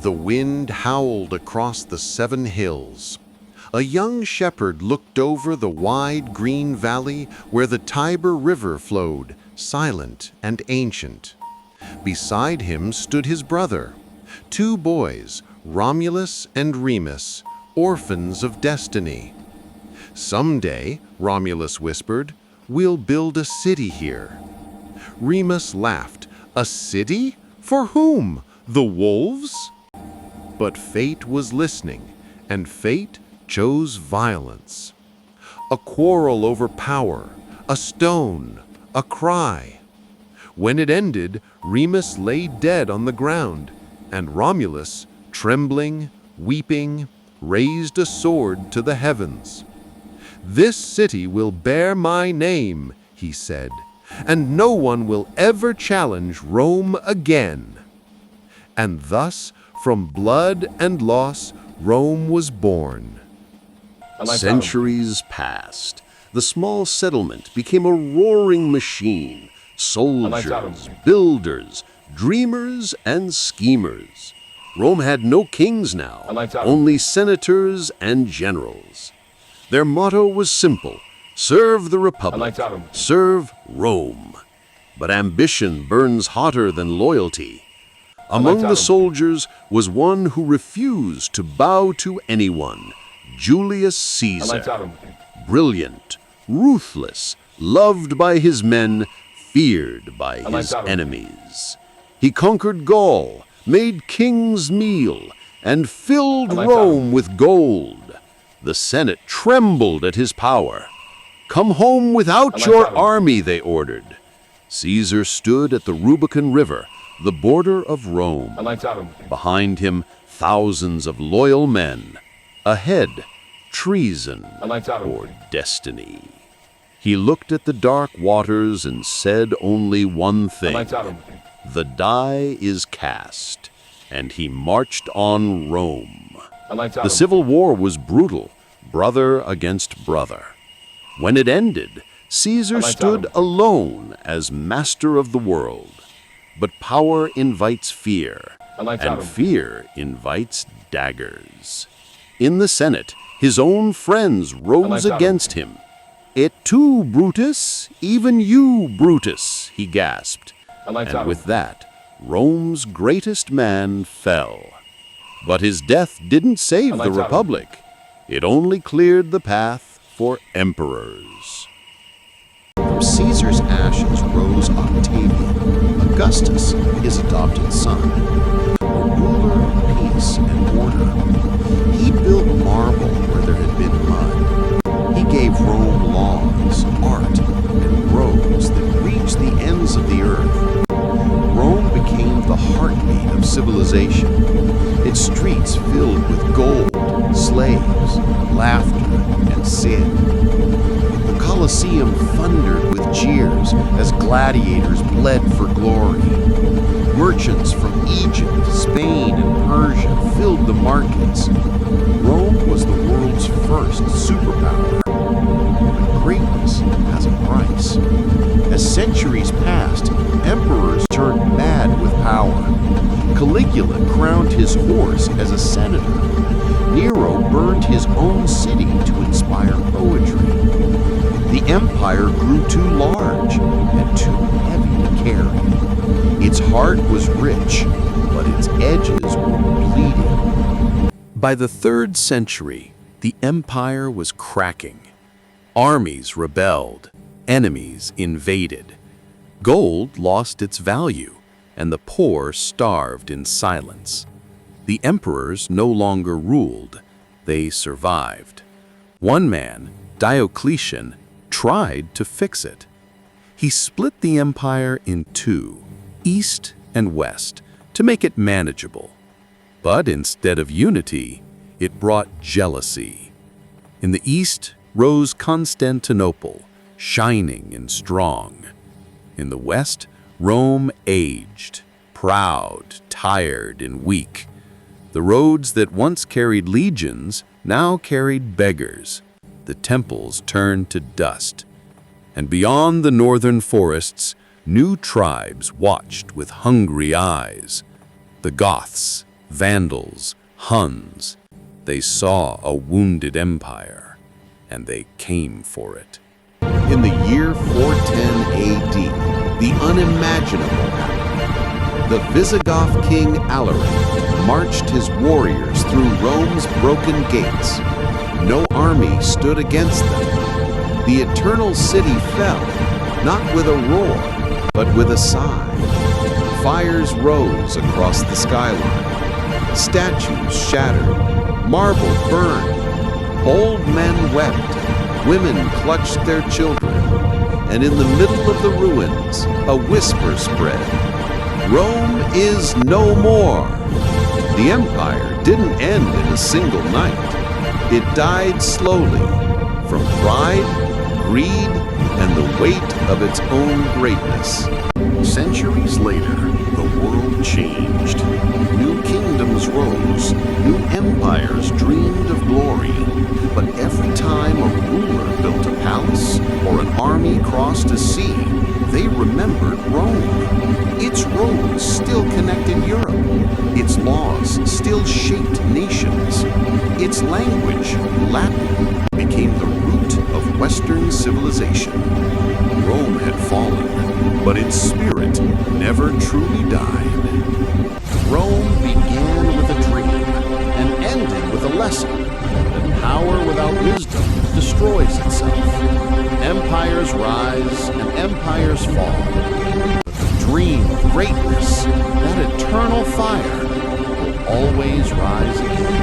The wind howled across the 7 hills. A young shepherd looked over the wide green valley where the Tiber River flowed, silent and ancient. Beside him stood his brother, 2 boys, Romulus and Remus, orphans of destiny. "Someday," Romulus whispered, "we'll build a city here." Remus laughed. "A city? For whom? The wolves?" But fate was listening, and fate chose violence. A quarrel over power, a stone, a cry. When it ended, Remus lay dead on the ground, and Romulus, trembling, weeping, raised a sword to the heavens. "This city will bear my name," he said, "and no one will ever challenge Rome again." And thus, from blood and loss, Rome was born. Centuries passed. The small settlement became a roaring machine. Soldiers, builders, dreamers, and schemers. Rome had no kings now, only senators and generals. Their motto was simple: serve the Republic, serve Rome. But ambition burns hotter than loyalty. Among the soldiers was one who refused to bow to anyone: Julius Caesar. Brilliant, ruthless, loved by his men, feared by his enemies. He conquered Gaul, made king's meal, and filled Rome with gold. The Senate trembled at his power. "Come home without your army," they ordered. Caesar stood at the Rubicon River, the border of Rome. Behind him, thousands of loyal men. Ahead, treason or destiny. He looked at the dark waters and said only one thing: "The die is cast," and he marched on Rome. The Civil War was brutal, brother against brother. When it ended, Caesar stood alone as master of the world. But power invites fear, and fear invites daggers. In the Senate, his own friends rose against him. "Et tu, Brutus? Even you, Brutus," he gasped. And with that, Rome's greatest man fell. But his death didn't save the Republic. It only cleared the path for emperors. From Caesar's ashes rose Octavian, Augustus, his adopted son, a ruler of peace and order. He built marble where there had been mud. He gave Rome laws, art, and roads that reached the ends of the earth. Rome became the heartbeat of civilization, its streets filled with gold, slaves, laughter, and sin. The Colosseum thundered with cheers as gladiators bled for glory. Merchants from Egypt, Spain, and Persia filled the markets. Rome was the world's first superpower. But greatness has a price. As centuries passed, emperors turned mad with power. Caligula crowned his horse as a senator. Nero burned his own city to inspire poetry. The empire grew too large and too heavy to carry. Its heart was rich, but its edges were bleeding. By the 3rd century, the empire was cracking. Armies rebelled, enemies invaded. Gold lost its value, and the poor starved in silence. The emperors no longer ruled, they survived. One man, Diocletian, tried to fix it. He split the empire in 2, east and west, to make it manageable. But instead of unity, it brought jealousy. In the east rose Constantinople, shining and strong. In the west, Rome aged, proud, tired, and weak. The roads that once carried legions now carried beggars. The temples turned to dust. And beyond the northern forests, new tribes watched with hungry eyes. The Goths, Vandals, Huns. They saw a wounded empire, and they came for it. In the year 410 AD, the unimaginable happened. The Visigoth king Alaric marched his warriors through Rome's broken gates. No army stood against them. The eternal city fell, not with a roar, but with a sigh. Fires rose across the skyline. Statues shattered. Marble burned. Old men wept. Women clutched their children. And in the middle of the ruins, a whisper spread. Rome is no more. The empire didn't end in a single night. It died slowly from pride, greed, and the weight of its own greatness. Centuries later, the world changed. New kingdoms rose, new empires dreamed of glory. But every time a ruler built a palace or an army crossed a sea, they remembered Rome. Its roads still connected Europe. Its laws still shaped nations. Its language, Latin, became the root of Western civilization. Rome had fallen, but its spirit never truly died. Rome began with a dream and ended with a lesson that power without wisdom destroys itself. Empires rise and empires fall. But the dream of greatness, that eternal fire, will always rise again.